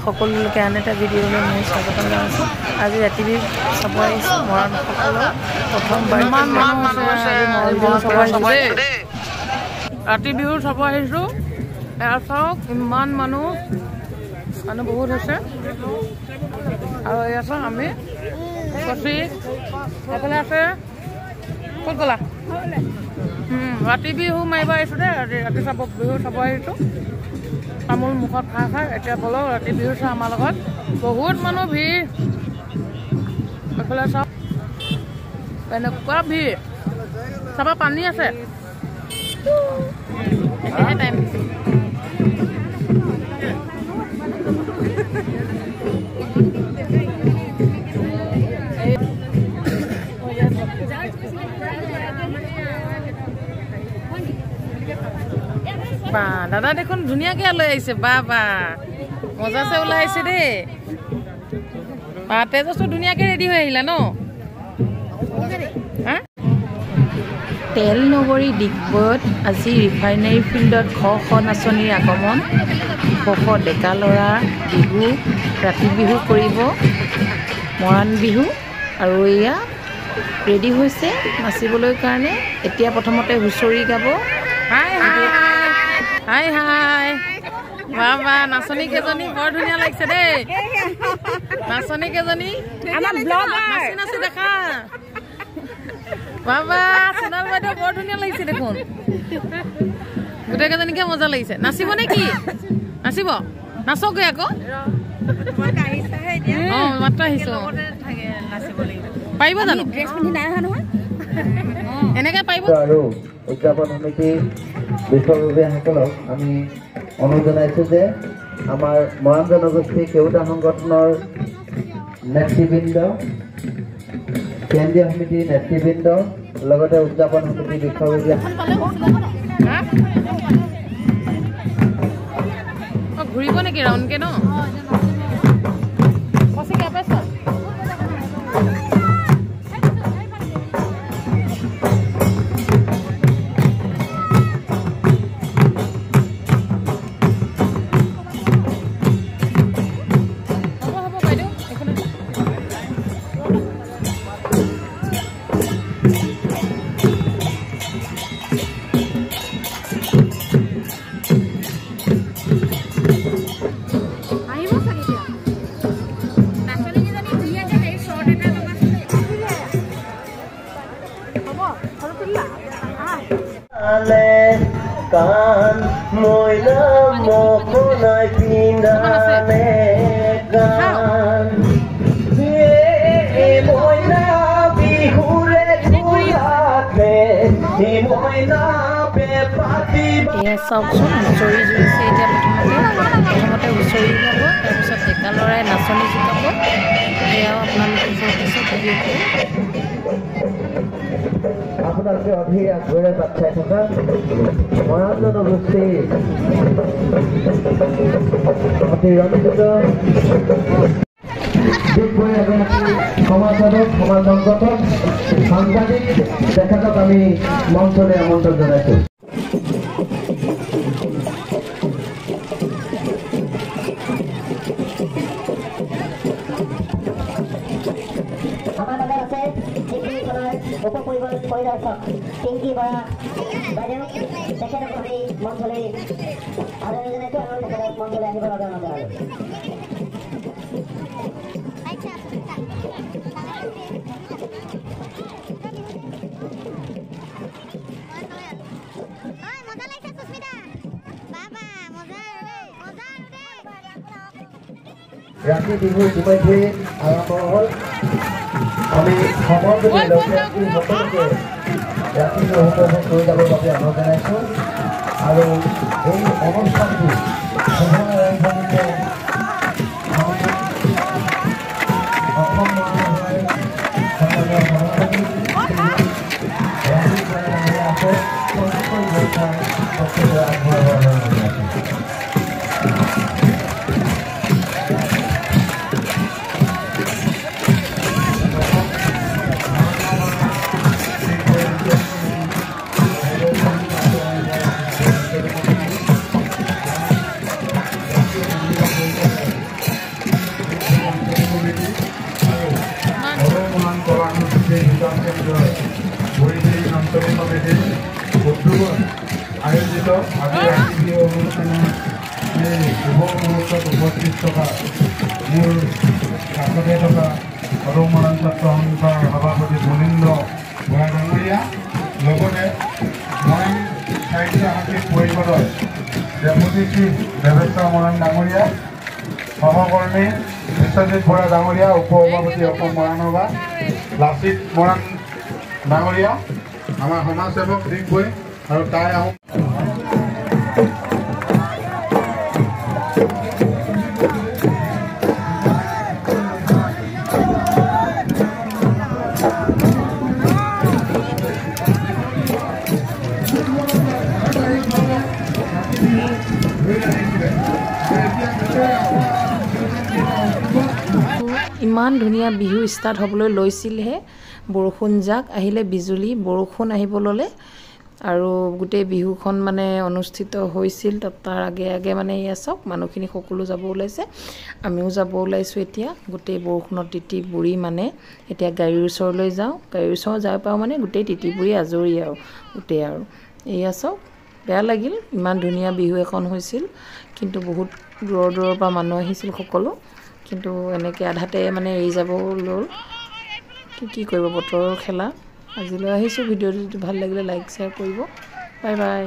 সকলো লোকে আন এটা ভিডিঅ'লৈ মই স্বাগতম জনাইছোঁ। আজি ৰাতি বিহু চাব আহিছোঁ মৰাণসকলৰ প্ৰথমবাৰ ৰাতি বিহু চাব আহিছোঁ। এয়া চাওক ইমান মানুহ বহুত হৈছে আৰু এয়া চাওক আমি কচি এইফালে আছে ক'ত গ'লা ৰাতি বিহু মাৰিব আহিছোঁ দেই। ৰাতি চাব বিহু চাব আহিছোঁ। তামোল মুখত খাই খাই এতিয়া বলক ৰাতি বিহু চাওঁ আমাৰ লগত। বহুত মানুহ ভিৰ এইফালে চাওক এনেকুৱা ভিৰ চাবা পানী আছে এতিয়াহে টাইম বা দাদা দেখোন ধুনীয়াকৈ লৈ আহিছে। বা বা মজাছে ওলাই আহিছে দেই। বা তেজছো ধুনীয়াকৈ ৰেডি হৈ আহিলা ন। তেল নগৰী ডিগবৈত আজি ৰিফাইনেৰী ফিল্ডত শ নাচনীৰ আগমন। শ ডেকা ল'ৰা বিহু ৰাতি বিহু কৰিব মৰাণ বিহু আৰু এয়া ৰেডি হৈছে নাচিবলৈ কাৰণে। এতিয়া প্ৰথমতে হুঁচৰি গাব। হাই হাই হাই হাই বা বা নাচনী কেইজনী বৰ ধুনীয়া লাগিছে দেই। নাচনী কেইজনী নাচি নাচি দেখা বাবা সোণাল বাইদেউ বৰ ধুনীয়া লাগিছে দেখোন। গোটেই কেইজনীকে মজা লাগিছে। নাচিব নে কি? নাচিব নাচকগৈ আকৌ মাত্ৰ আহিছো। পাৰিব জানো এনেকে পাৰিব? আৰু উদযাপন সমিতি বিষয়ববীয়াসকলক আমি অনুৰোধ জনাইছোঁ যে আমাৰ মৰাণ জনগোষ্ঠী কেওটা সংগঠনৰ নেতৃবৃন্দ, কেন্দ্ৰীয় সমিতিৰ নেতৃবৃন্দ লগতে উদযাপন সমিতিৰ বিষয়ববীয়া ঘূৰিব নেকি ৰাউণ্ডকে ন? কান মইনা মকনাই পিন্ধানে গান মইনা বিহুৰে ঘূৰাতে মইনা বেপাতি। এয়া চাওকচোন হুঁচৰি জুৰিছে। এতিয়া প্ৰথমতে হুঁচৰি গাব, তাৰপিছত ডেকা ল'ৰাই নাচনী জোকাব। এয়াও আপোনালোকে চাইছে ভিডিঅ'টো। আপোনালোকে অধীৰ আগ্ৰহেৰে বাট চাই থকা মৰাণ জনগোষ্ঠীৰ অতি ৰঞ্জিত ডিগবৈ এগৰাকী সমাজসেৱক, সমাজ সংগঠক, সাংবাদিক তেখেতক আমি মঞ্চলৈ আমন্ত্ৰণ জনাইছোঁ। উপপৰিদৰ্শক পিঙ্কি বৰা বাইদেউ তেখেতক আমি মঞ্চলৈ আদৰণি জনাইছোঁ আৰু তেখেতক মঞ্চলৈ আহিব লগা অনুৰোধ ৰাতি বিহু ইতিমধ্যে আৰম্ভ হ'ল। আমি সমগ্ৰ সকলোকে ৰাতি বিহু উপভোগ কৰি যাবৰ বাবে অনুৰোধ জনাইছোঁ আৰু এই অনুষ্ঠানটো আজি ৰাতি বিহু অনুষ্ঠানৰ এই শুভ মুহূৰ্তত উপস্থিত থকা মোৰ কাষতে থকা সদৌ মৰাণ ছাত্ৰ সন্থাৰ সভাপতি মুনীন্দ্ৰ বৰা ডাঙৰীয়া, লগতে মৰাণ সাহিত্য সাংস্কৃতিক পৰিষদৰ ডেপুটি চিফ দেৱেশ্বৰ মৰাণ ডাঙৰীয়া, সহকৰ্মী বিশ্বজিৎ বৰা ডাঙৰীয়া, উপ সভাপতি অসম মৰাণ সভা লাচিত মৰাণ ডাঙৰীয়া, আমাৰ সমাজসেৱক দিগবৈ আৰু তাই আহোম ইমান ধুনীয়া বিহু ষ্টাৰ্ট হ'বলৈ লৈছিলহে, বৰষুণ জাক আহিলে, বিজুলী বৰষুণ আহিব ল'লে আৰু গোটেই বিহুখন মানে অনুষ্ঠিত হৈছিল। তাৰ আগে আগে মানে এয়া চাওক মানুহখিনি সকলো যাব ওলাইছে, আমিও যাব ওলাইছোঁ। এতিয়া গোটেই বৰষুণত তিতি বুৰি মানে এতিয়া গাড়ীৰ ওচৰলৈ যাওঁ, গাড়ীৰ ওচৰ যাই পাওঁ মানে গোটেই তিতি বুৰি আজৰি আৰু গোটেই আৰু এয়া চাওক। বেয়া লাগিল, ইমান ধুনীয়া বিহু এখন হৈছিল, কিন্তু বহুত দূৰৰ দূৰৰ পৰা মানুহ আহিছিল সকলো, কিন্তু এনেকৈ আধাতে মানে এৰি যাব ল'ল। কি কৰিব, বতৰৰ খেলা। আজিলৈ আহিছোঁ। ভিডিঅ'টো ভাল লাগিলে লাইক শ্বেয়াৰ কৰিব। Bye bye.